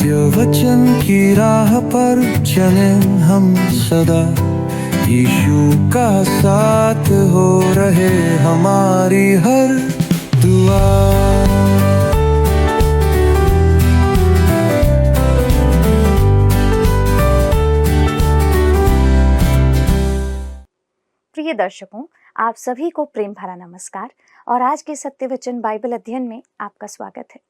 सत्य वचन की राह पर चले हम सदा, यीशु का साथ हो रहे हमारी हर दुआ। प्रिय दर्शकों, आप सभी को प्रेम भरा नमस्कार और आज के सत्य वचन बाइबल अध्ययन में आपका स्वागत है।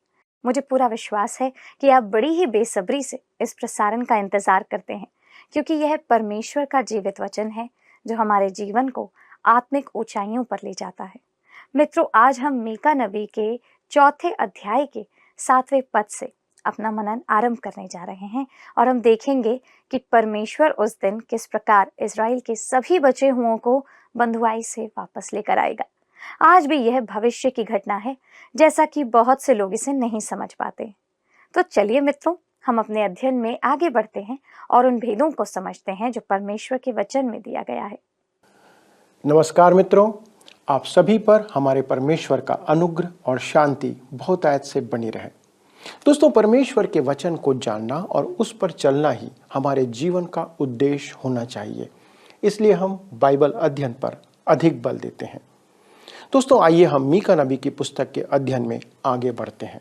मुझे पूरा विश्वास है कि आप बड़ी ही बेसब्री से इस प्रसारण का इंतजार करते हैं, क्योंकि यह परमेश्वर का जीवित वचन है जो हमारे जीवन को आत्मिक ऊंचाइयों पर ले जाता है। मित्रों, आज हम मीका नबी के 4 अध्याय के 7वें पद से अपना मनन आरंभ करने जा रहे हैं और हम देखेंगे कि परमेश्वर उस दिन किस प्रकार इज़राइल के सभी बचे हुओं को बंधुआई से वापस लेकर आएगा। आज भी यह भविष्य की घटना है, जैसा कि बहुत से लोग इसे नहीं समझ पाते। तो चलिए मित्रों, हम अपने अध्ययन में आगे बढ़ते हैं और उन भेदों को समझते हैं जो परमेश्वर के वचन में दिया गया है। नमस्कार मित्रों, आप सभी पर हमारे परमेश्वर का अनुग्रह और शांति बहुतायत से बनी रहे। दोस्तों, परमेश्वर के वचन को जानना और उस पर चलना ही हमारे जीवन का उद्देश्य होना चाहिए। इसलिए हम बाइबल अध्ययन पर अधिक बल देते हैं। दोस्तों, आइए हम मीका नबी की पुस्तक के अध्ययन में आगे बढ़ते हैं।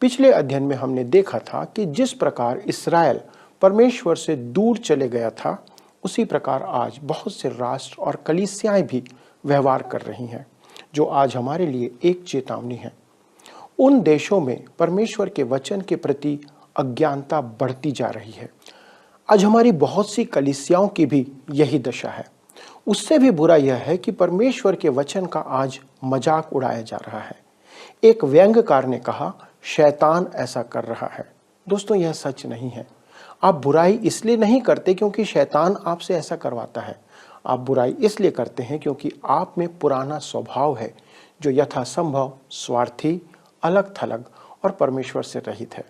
पिछले अध्ययन में हमने देखा था कि जिस प्रकार इस्राएल परमेश्वर से दूर चले गया था, उसी प्रकार आज बहुत से राष्ट्र और कलीसियाएं भी व्यवहार कर रही हैं, जो आज हमारे लिए एक चेतावनी है। उन देशों में परमेश्वर के वचन के प्रति अज्ञानता बढ़ती जा रही है। आज हमारी बहुत सी कलीसियाओं की भी यही दशा है। उससे भी बुरा यह है कि परमेश्वर के वचन का आज मजाक उड़ाया जा रहा है। एक व्यंग्यकार ने कहा, शैतान ऐसा कर रहा है। दोस्तों, यह सच नहीं है। आप बुराई इसलिए नहीं करते क्योंकि शैतान आपसे ऐसा करवाता है। आप बुराई इसलिए करते हैं क्योंकि आप में पुराना स्वभाव है जो यथासंभव स्वार्थी, अलग थलग और परमेश्वर से रहित है।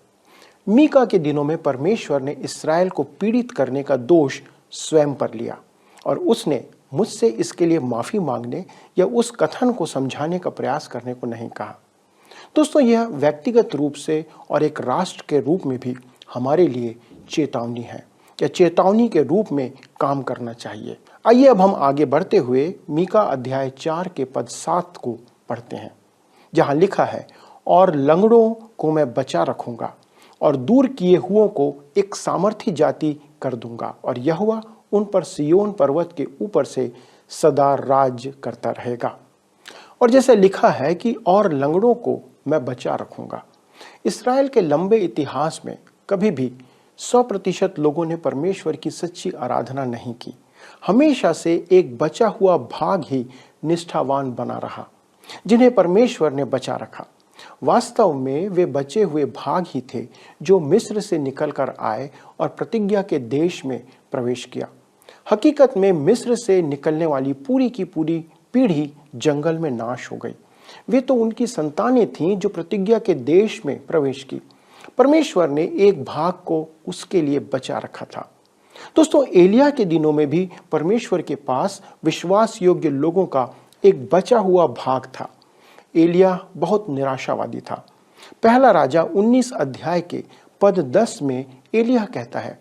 मीका के दिनों में परमेश्वर ने इस्राएल को पीड़ित करने का दोष स्वयं पर लिया और उसने मुझसे इसके लिए माफी मांगने या उस कथन को समझाने का प्रयास करने को नहीं कहा। दोस्तों, यह व्यक्तिगत रूप से और एक राष्ट्र के रूप में भी हमारे लिए चेतावनी है या चेतावनी के रूप में काम करना चाहिए। आइए अब हम आगे बढ़ते हुए मीका अध्याय 4 के पद 7 को पढ़ते हैं, जहां लिखा है, और लंगड़ों को मैं बचा रखूंगा और दूर किए हुओं को एक सामर्थी जाति कर दूंगा, और यहोवा उन पर सिय्योन पर्वत के ऊपर से सदा राज्य करता रहेगा। और जैसे लिखा है कि और लंगड़ों को मैं बचा रखूंगा। इस्राएल के लंबे इतिहास में कभी भी 100% लोगों ने परमेश्वर की सच्ची आराधना नहीं की। हमेशा से एक बचा हुआ भाग ही निष्ठावान बना रहा, जिन्हें परमेश्वर ने बचा रखा। वास्तव में वे बचे हुए भाग ही थे जो मिस्र से निकलकर आए और प्रतिज्ञा के देश में प्रवेश किया। हकीकत में मिस्र से निकलने वाली पूरी की पूरी पीढ़ी जंगल में नाश हो गई। वे तो उनकी संतानें थीं जो प्रतिज्ञा के देश में प्रवेश की। परमेश्वर ने एक भाग को उसके लिए बचा रखा था। दोस्तों, एलिया के दिनों में भी परमेश्वर के पास विश्वास योग्य लोगों का एक बचा हुआ भाग था। एलिया बहुत निराशावादी था। पहला राजा 19 अध्याय के पद 10 में एलिया कहता है,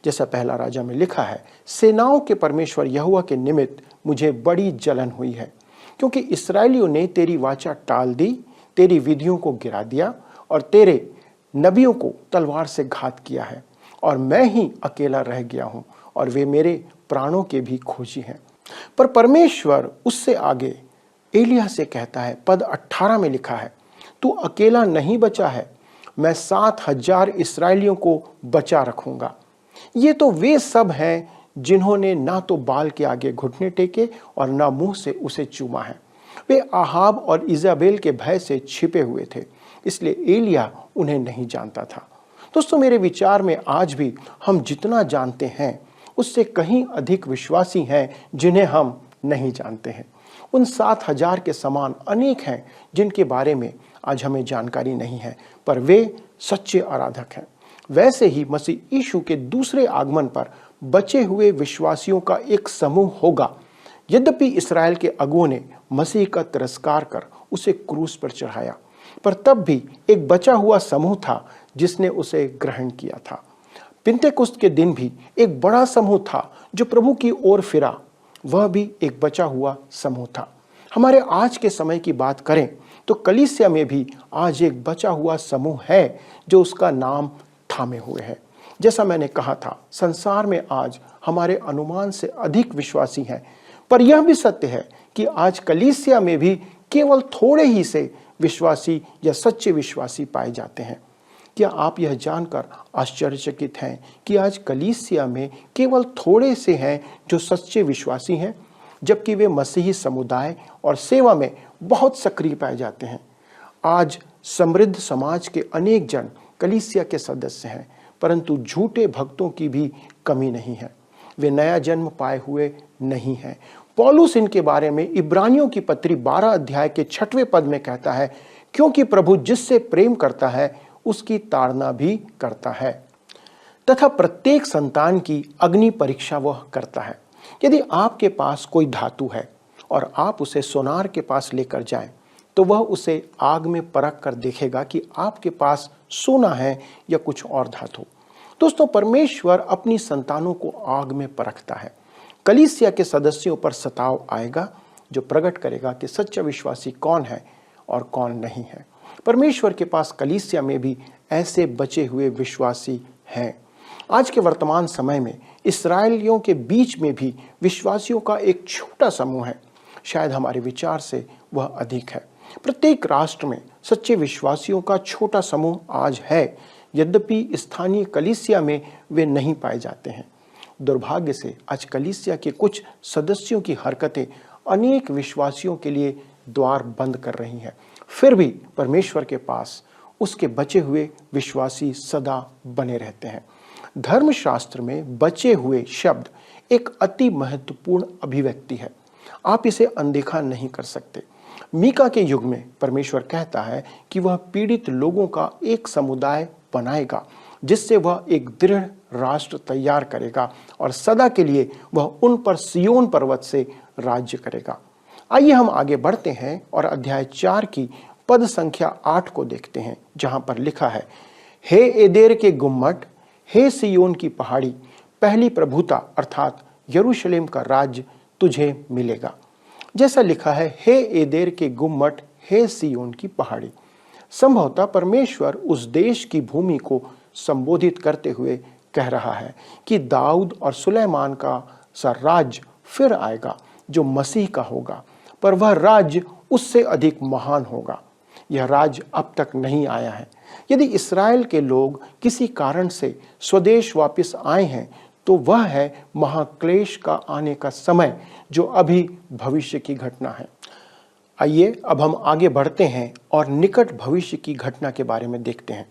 जैसा पहला राजा में लिखा है, सेनाओं के परमेश्वर यहोवा के निमित्त मुझे बड़ी जलन हुई है, क्योंकि इस्राएलियों ने तेरी वाचा टाल दी, तेरी विधियों को गिरा दिया और तेरे नबियों को तलवार से घात किया है, और मैं ही अकेला रह गया हूं और वे मेरे प्राणों के भी खोजी हैं। पर परमेश्वर उससे आगे एलिया से कहता है, पद 18 में लिखा है, तू अकेला नहीं बचा है, मैं 7,000 इस्राएलियों को बचा रखूंगा। ये तो वे सब हैं जिन्होंने ना तो बाल के आगे घुटने टेके और ना मुंह से उसे चूमा है। वे आहाब और इजाबेल के भय से छिपे हुए थे, इसलिए एलिया उन्हें नहीं जानता था। दोस्तों, मेरे विचार में आज भी हम जितना जानते हैं उससे कहीं अधिक विश्वासी हैं जिन्हें हम नहीं जानते हैं। उन 7,000 के समान अनेक हैं जिनके बारे में आज हमें जानकारी नहीं है, पर वे सच्चे आराधक हैं। वैसे ही मसीह यीशु के दूसरे आगमन पर बचे हुए विश्वासियों का एक समूह होगा। यद्यपि इस्राएल के अगुओं ने मसीह का तिरस्कार कर उसे क्रूस पर चढ़ाया, पर तब भी एक बचा हुआ समूह था जिसने उसे ग्रहण किया था। पिंतेकुस्त के दिन भी एक बड़ा समूह था जो प्रभु की ओर फिरा, वह भी एक बचा हुआ समूह था। हमारे आज के समय की बात करें तो कलीसिया में भी आज एक बचा हुआ समूह है जो उसका नाम थामे हुए है। जैसा मैंने कहा था, संसार में आज हमारे अनुमान से अधिक विश्वासी हैं, पर यह भी सत्य है कि आज कलीसिया में भी केवल थोड़े ही से विश्वासी या सच्चे विश्वासी पाए जाते हैं। क्या आप यह जानकर आश्चर्यचकित हैं कि आज कलीसिया में केवल थोड़े से हैं जो सच्चे विश्वासी हैं, जबकि वे मसीही समुदाय और सेवा में बहुत सक्रिय पाए जाते हैं। आज समृद्ध समाज के अनेक जन कलीसिया के सदस्य हैं, परंतु झूठे भक्तों की भी कमी नहीं है। वे नया जन्म पाए हुए नहीं हैं। पौलुस इनके बारे में इब्रानियों की पत्री 12 अध्याय के 6वें पद में कहता है, क्योंकि प्रभु जिससे प्रेम करता है उसकी ताड़ना भी करता है तथा प्रत्येक संतान की अग्नि परीक्षा वह करता है। यदि आपके पास कोई धातु है और आप उसे सोनार के पास लेकर जाएं, तो वह उसे आग में परख कर देखेगा कि आपके पास सोना है या कुछ और धातु। दोस्तों, परमेश्वर अपनी संतानों को आग में परखता है। कलीसिया के सदस्यों पर सताव आएगा जो प्रकट करेगा कि सच्चा विश्वासी कौन है और कौन नहीं है। परमेश्वर के पास कलीसिया में भी ऐसे बचे हुए विश्वासी हैं। आज के वर्तमान समय में इस्राएलियों के बीच में भी विश्वासियों का एक छोटा समूह है, शायद हमारे विचार से वह अधिक है। प्रत्येक राष्ट्र में सच्चे विश्वासियों का छोटा समूह आज है, यद्यपि स्थानीय कलीसिया में वे नहीं पाए जाते हैं। दुर्भाग्य से आज कलीसिया के कुछ सदस्यों की हरकतें अनेक विश्वासियों के लिए द्वार बंद कर रही हैं। फिर भी परमेश्वर के पास उसके बचे हुए विश्वासी सदा बने रहते हैं। धर्मशास्त्र में बचे हुए शब्द एक अति महत्वपूर्ण अभिव्यक्ति है। आप इसे अनदेखा नहीं कर सकते। मीका के युग में परमेश्वर कहता है कि वह पीड़ित लोगों का एक समुदाय बनाएगा, जिससे वह एक दृढ़ राष्ट्र तैयार करेगा और सदा के लिए वह उन पर सियोन पर्वत से राज्य करेगा। आइए हम आगे बढ़ते हैं और अध्याय 4 की पद संख्या 8 को देखते हैं, जहां पर लिखा है, हे एदेर के गुम्मट, हे सियोन की पहाड़ी, पहली प्रभुता अर्थात यरूशलेम का राज्य तुझे मिलेगा। जैसा लिखा है, हे एदेर के गुम्मट, हे सियोन की पहाड़ी। संभवतः परमेश्वर उस देश की भूमि को संबोधित करते हुए कह रहा है कि दाऊद और सुलेमान का सा राज्य फिर आएगा जो मसीह का होगा, पर वह राज्य उससे अधिक महान होगा। यह राज्य अब तक नहीं आया है। यदि इस्राएल के लोग किसी कारण से स्वदेश वापस आए हैं, तो वह है महाक्लेश का आने का समय, जो अभी भविष्य की घटना है। आइए अब हम आगे बढ़ते हैं और निकट भविष्य की घटना के बारे में देखते हैं।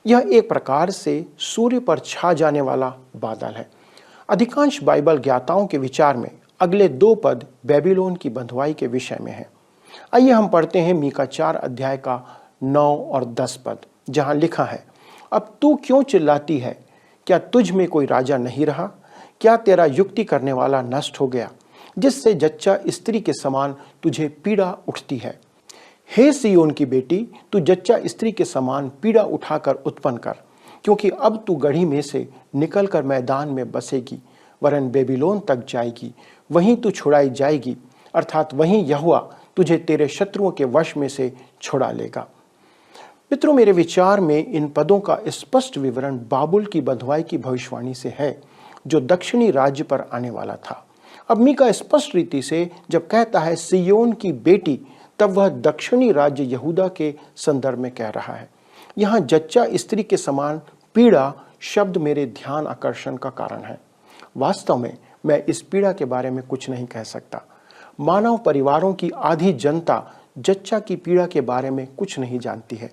यह एक प्रकार से सूर्य पर छा जाने वाला बादल है। अधिकांश बाइबल ज्ञाताओं के विचार में अगले 2 पद बेबीलोन की बंधुआई के विषय में है। आइए हम पढ़ते हैं मीका 4 अध्याय का 9 और 10 पद, जहां लिखा है, अब तू क्यों चिल्लाती है? क्या तुझ में कोई राजा नहीं रहा? क्या तेरा युक्ति करने वाला नष्ट हो गया, जिससे जच्चा स्त्री के समान तुझे पीड़ा उठती है? हे सियोन की बेटी, तू जच्चा स्त्री के समान पीड़ा उठाकर उत्पन्न कर, क्योंकि अब तू गढ़ी में से निकलकर मैदान में बसेगी, वरन बेबीलोन तक जाएगी, वहीं तू छुड़ाई जाएगी, अर्थात वहीं यहोवा तुझे तेरे शत्रुओं के वश में से छुड़ा लेगा। मित्रों, मेरे विचार में इन पदों का स्पष्ट विवरण बाबुल की बंधुआई की भविष्यवाणी से है, जो दक्षिणी राज्य पर आने वाला था। अब मीका स्पष्ट रीति से जब कहता है सियोन की बेटी, तब वह दक्षिणी राज्य यहूदा के संदर्भ में कह रहा है। यहाँ जच्चा स्त्री के समान पीड़ा शब्द मेरे ध्यान आकर्षण का कारण है। वास्तव में मैं इस पीड़ा के बारे में कुछ नहीं कह सकता। मानव परिवारों की आधी जनता जच्चा की पीड़ा के बारे में कुछ नहीं जानती है।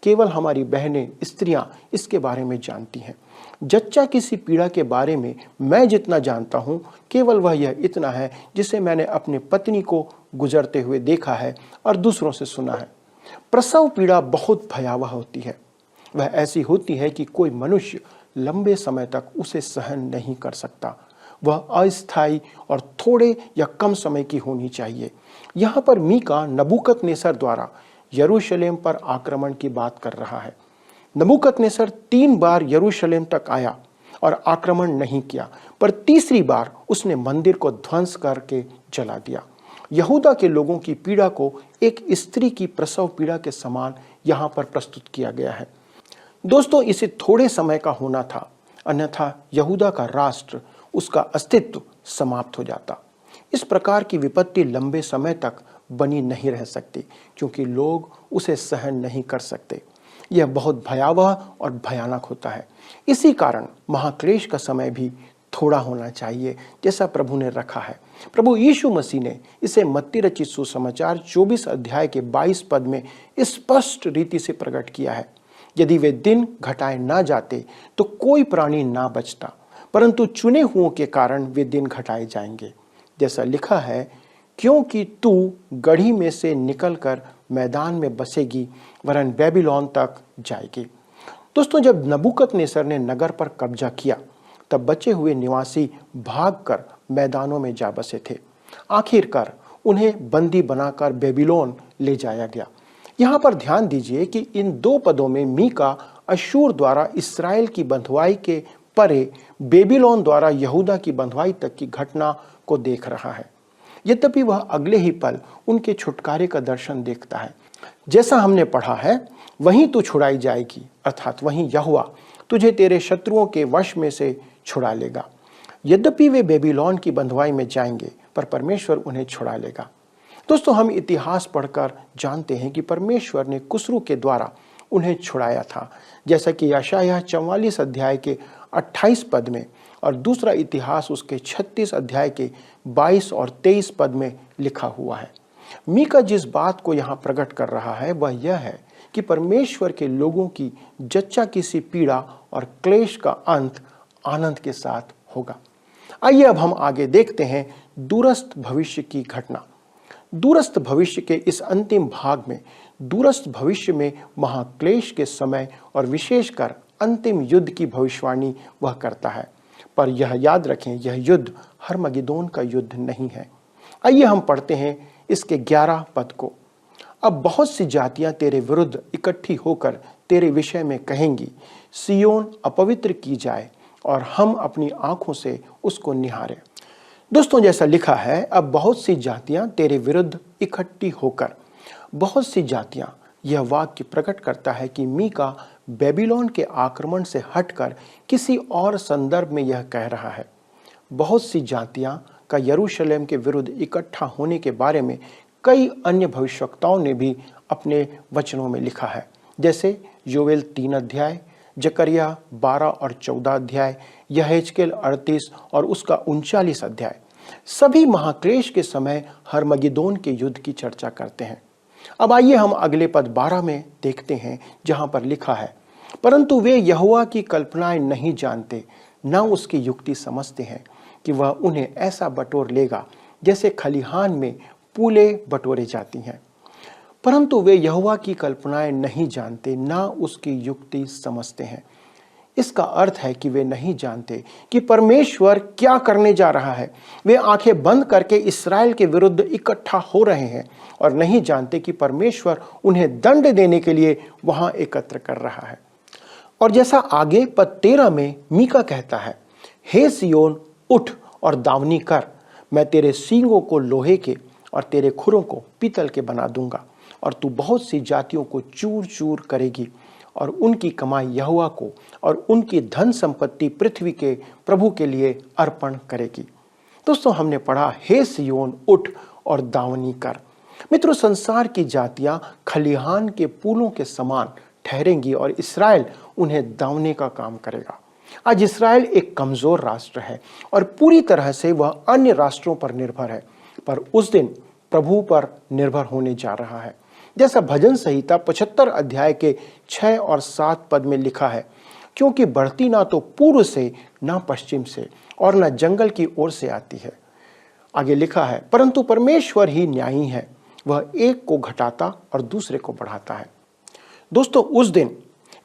केवल हमारी बहनें, स्त्रियां इसके बारे में जानती हैं। जच्चा किसी पीड़ा के बारे में मैं जितना जानता हूं, केवल वह यह इतना है जिसे मैंने अपने पत्नी को गुजरते हुए देखा है और दूसरों से सुना है। प्रसव पीड़ा बहुत भयावह होती है। वह ऐसी होती है कि कोई मनुष्य लंबे समय तक उसे सहन नहीं कर सकता। वह अस्थायी और थोड़े या कम समय की होनी चाहिए। यहाँ पर मीका नबूकदनेस्सर द्वारा यरूशलेम पर आक्रमण की बात कर रहा है। नबूकदनेस्सर 3 बार यरूशलेम तक आया और आक्रमण नहीं किया, पर तीसरी बार उसने मंदिर को ध्वंस करके जला दिया। यहूदा के लोगों की पीड़ा को एक स्त्री की प्रसव पीड़ा के समान यहाँ पर प्रस्तुत किया गया है। दोस्तों, इसे थोड़े समय का होना था, अन्यथा यहूदा का राष्ट्र, उसका अस्तित्व समाप्त हो जाता। इस प्रकार की विपत्ति लंबे समय तक बनी नहीं रह सकती, क्योंकि लोग उसे सहन नहीं कर सकते। यह बहुत भयावह और भयानक होता है। इसी कारण महाक्लेश का समय भी थोड़ा होना चाहिए, जैसा प्रभु ने रखा है। प्रभु यीशु मसीह ने इसे मत्ती रचित सुसमाचार 24 अध्याय के 22 पद में स्पष्ट रीति से प्रकट किया है। यदि वे दिन घटाए ना जाते तो कोई प्राणी ना बचता, परंतु चुने हुओं के कारण वे दिन घटाए जाएंगे। जैसा लिखा है, क्योंकि तू गढ़ी में से निकलकर मैदान में बसेगी, वरन बेबीलोन तक जाएगी। दोस्तों, जब नबूकदनेस्सर ने नगर पर कब्जा किया, तब बचे हुए निवासी भागकर मैदानों में जा बसे थे। आखिरकार उन्हें बंदी बनाकर बेबीलोन ले जाया गया। यहाँ पर ध्यान दीजिए कि इन 2 पदों में मीका अश्शूर द्वारा इस्राएल की बंधुआई के परे बेबीलोन द्वारा यहूदा की बंधुआई तक की घटना को देख रहा है। यद्यपि वह अगले ही पल उनके छुटकारे का दर्शन देखता है। जैसा हमने पढ़ा है, वहीं तू छुड़ाई जाएगी, अर्थात वहीं यहोवा तुझे तेरे शत्रुओं के वश में से छुड़ा लेगा। यद्यपि वे बेबीलोन की बंधुआई में जाएंगे, पर परमेश्वर उन्हें छुड़ा लेगा। दोस्तों, हम इतिहास पढ़कर जानते हैं कि परमेश्वर ने कुसरू के द्वारा उन्हें छुड़ाया था, जैसा कि यशायाह 44 अध्याय के 28 पद में और दूसरा इतिहास उसके 36 अध्याय के 22 और 23 पद में लिखा हुआ है। मीका जिस बात को यहाँ प्रकट कर रहा है वह यह है कि परमेश्वर के लोगों की जच्चा की सी पीड़ा और क्लेश का अंत आनंद के साथ होगा। आइए अब हम आगे देखते हैं दूरस्थ भविष्य की घटना। दूरस्थ भविष्य के इस अंतिम भाग में दूरस्थ भविष्य में महाक्लेश के समय और विशेषकर अंतिम युद्ध की भविष्यवाणी वह करता है। पर यह याद रखें, यह युद्ध हर्मगिदोन का युद्ध नहीं है। आइए हम पढ़ते हैं इसके 11 पद को। अब बहुत सी जातियां तेरे विरुद्ध इकट्ठी होकर तेरे विषय में कहेंगी, सियोन अपवित्र की जाए और हम अपनी आंखों से उसको निहारें। दोस्तों, जैसा लिखा है, अब बहुत सी जातियां तेरे विरुद्ध इकट्ठी होकर। बहुत सी जातियां, यह वाक्य प्रकट करता है कि मीका बेबीलोन के आक्रमण से हटकर किसी और संदर्भ में यह कह रहा है। बहुत सी जातियां का यरूशलेम के विरुद्ध इकट्ठा होने के बारे में कई अन्य भविष्यवक्ताओं ने भी अपने वचनों में लिखा है, जैसे योवेल 3 अध्याय, जकरिया 12 और 14 अध्याय, यहेजकेल 38 और उसका 39 अध्याय। सभी महाक्लेश के समय हर्मगिदोन के युद्ध की चर्चा करते हैं। अब आइए हम अगले पद 12 में देखते हैं, जहां पर लिखा है, परंतु वे यहोवा की कल्पनाएं नहीं जानते, न उसकी युक्ति समझते हैं कि वह उन्हें ऐसा बटोर लेगा जैसे खलिहान में पूले बटोरे जाती हैं। परंतु वे यहोवा की कल्पनाएं नहीं जानते, न उसकी युक्ति समझते हैं। इसका अर्थ है कि वे नहीं जानते कि परमेश्वर क्या करने जा रहा है। वे आंखें बंद करके इस्राएल के विरुद्ध इकट्ठा हो रहे हैं और नहीं जानते कि परमेश्वर उन्हें दंड देने के लिए वहां एकत्र कर रहा है। और जैसा आगे पद 13 में मीका कहता है, हे सियोन उठ और दावनी कर, मैं तेरे सींगों को लोहे के और तेरे खुरों को पीतल के बना दूंगा, और तू बहुत सी जातियों को चूर चूर करेगी और उनकी कमाई यहोवा को और उनकी धन संपत्ति पृथ्वी के प्रभु के लिए अर्पण करेगी। दोस्तों, हमने पढ़ा, हे सियोन उठ और दावनी कर। मित्रों, संसार की जातियां खलिहान के पूलों के समान ठहरेंगी और इस्राएल उन्हें दावने का काम करेगा। आज इस्राएल एक कमजोर राष्ट्र है और पूरी तरह से वह अन्य राष्ट्रों पर निर्भर है, पर उस दिन प्रभु पर निर्भर होने जा रहा है। जैसा भजन संहिता 75 अध्याय के 6 और 7 पद में लिखा है, क्योंकि बढ़ती ना तो पूर्व से ना पश्चिम से और ना जंगल की ओर से आती है। आगे लिखा है, परंतु परमेश्वर ही न्यायी है, वह एक को घटाता और दूसरे को बढ़ाता है। दोस्तों, उस दिन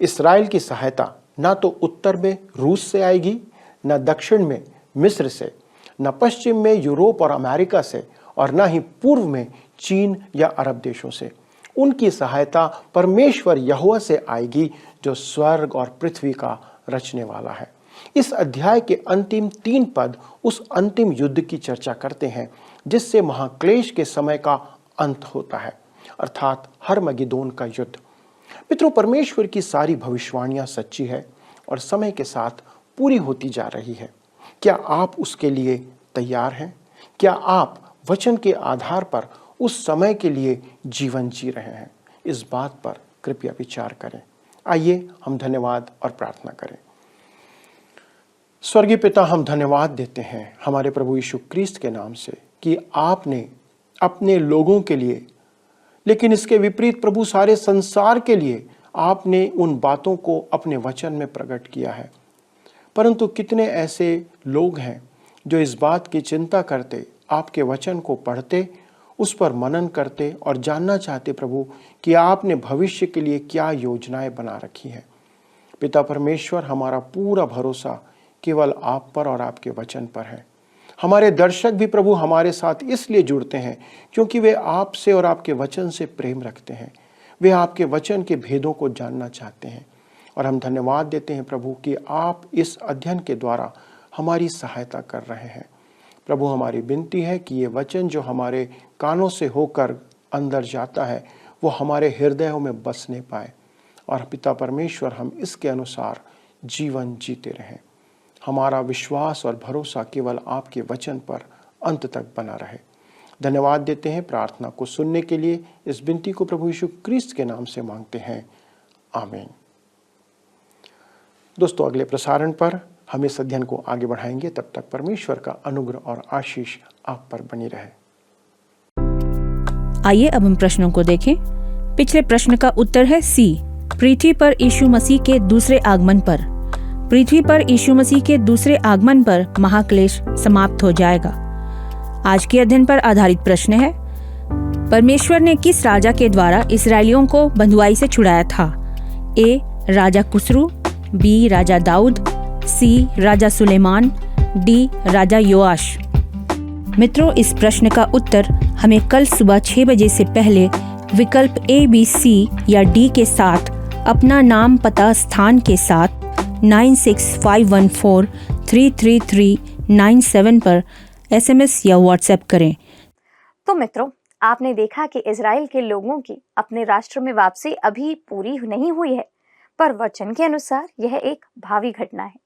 इस्राएल की सहायता ना तो उत्तर में रूस से आएगी, न दक्षिण में मिस्र से, न पश्चिम में यूरोप और अमेरिका से, और न ही पूर्व में चीन या अरब देशों से। उनकी सहायता परमेश्वर यहोवा से आएगी जो स्वर्ग और पृथ्वी का रचने वाला है। इस अध्याय के अंतिम 3 पद उस अंतिम युद्ध की चर्चा करते हैं जिससे महाक्लेश के समय का अंत होता है, अर्थात हरमगिदोन का युद्ध। मित्रों, परमेश्वर की सारी भविष्यवाणियां सच्ची है और समय के साथ पूरी होती जा रही है। क्या आप उसके लिए तैयार हैं? क्या आप वचन के आधार पर उस समय के लिए जीवन जी रहे हैं? इस बात पर कृपया विचार करें। आइए हम धन्यवाद और प्रार्थना करें। स्वर्गीय पिता, हम धन्यवाद देते हैं हमारे प्रभु यीशु क्रिस्त के नाम से कि आपने अपने लोगों के लिए, लेकिन इसके विपरीत प्रभु सारे संसार के लिए आपने उन बातों को अपने वचन में प्रकट किया है। परंतु कितने ऐसे लोग हैं जो इस बात की चिंता करते, आपके वचन को पढ़ते, उस पर मनन करते और जानना चाहते प्रभु कि आपने भविष्य के लिए क्या योजनाएं बना रखी हैं। पिता परमेश्वर, हमारा पूरा भरोसा केवल आप पर और आपके वचन पर है। हमारे दर्शक भी प्रभु हमारे साथ इसलिए जुड़ते हैं क्योंकि वे आपसे और आपके वचन से प्रेम रखते हैं। वे आपके वचन के भेदों को जानना चाहते हैं और हम धन्यवाद देते हैं प्रभु कि आप इस अध्ययन के द्वारा हमारी सहायता कर रहे हैं। प्रभु, हमारी विनती है कि ये वचन जो हमारे कानों से होकर अंदर जाता है वो हमारे हृदयों में बसने पाए और पिता परमेश्वर, हम इसके अनुसार जीवन जीते रहें। हमारा विश्वास और भरोसा केवल आपके वचन पर अंत तक बना रहे। धन्यवाद देते हैं। प्रार्थना को सुनने के लिए इस विनती को प्रभु यीशु क्रिस्त के नाम से मांगते हैं, आमीन। दोस्तों, अगले प्रसारण पर हम इस अध्ययन को आगे बढ़ाएंगे। तब तक परमेश्वर का अनुग्रह और आशीष आप पर बनी रहे। आइए अब हम प्रश्नों को देखें। पिछले प्रश्न का उत्तर है सी, पृथ्वी पर यीशु मसीह के दूसरे आगमन पर। पृथ्वी पर यीशु मसीह के दूसरे आगमन पर महाक्लेश समाप्त हो जाएगा। आज के अध्ययन पर आधारित प्रश्न है, परमेश्वर ने किस राजा के द्वारा इस्राएलियों को बंधुआई से छुड़ाया था? ए राजा कुसरू, बी राजा दाऊद, सी राजा सुलेमान, डी राजा योआश। मित्रों, इस प्रश्न का उत्तर हमें कल सुबह 6 बजे से पहले विकल्प ए, बी, सी या डी के साथ अपना नाम, पता, स्थान के साथ 9651433397 पर SMS या व्हाट्सएप करें। तो मित्रों, आपने देखा कि इजराइल के लोगों की अपने राष्ट्र में वापसी अभी पूरी नहीं हुई है, पर वचन के अनुसार यह एक भावी घटना है।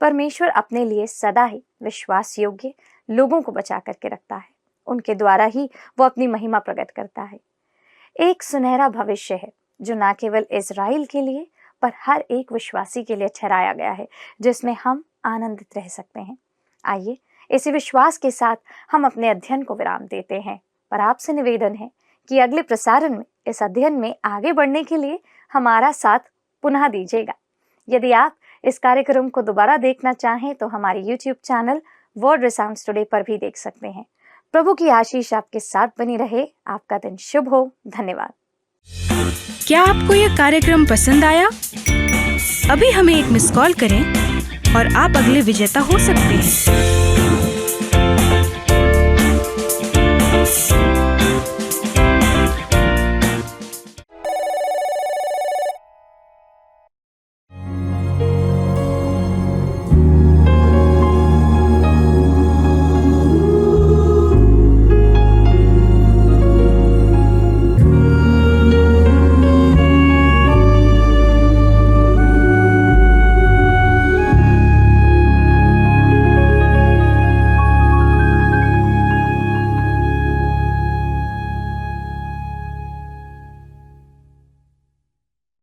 परमेश्वर अपने लिए सदा ही विश्वास योग्य लोगों को बचा करके रखता है। उनके द्वारा ही वो अपनी महिमा प्रकट करता है। एक सुनहरा भविष्य है जो न केवल इजराइल के लिए पर हर एक विश्वासी के लिए ठहराया गया है, जिसमें हम आनंदित रह सकते हैं। आइए इसी विश्वास के साथ हम अपने अध्ययन को विराम देते हैं, पर आपसे निवेदन है कि अगले प्रसारण में इस अध्ययन में आगे बढ़ने के लिए हमारा साथ पुनः दीजिएगा। यदि आप इस कार्यक्रम को दोबारा देखना चाहें तो हमारे YouTube चैनल वर्ड रिसाउंड्स टुडे पर भी देख सकते हैं। प्रभु की आशीष आपके साथ बनी रहे। आपका दिन शुभ हो। धन्यवाद। क्या आपको यह कार्यक्रम पसंद आया? अभी हमें एक मिस कॉल करें और आप अगले विजेता हो सकते हैं।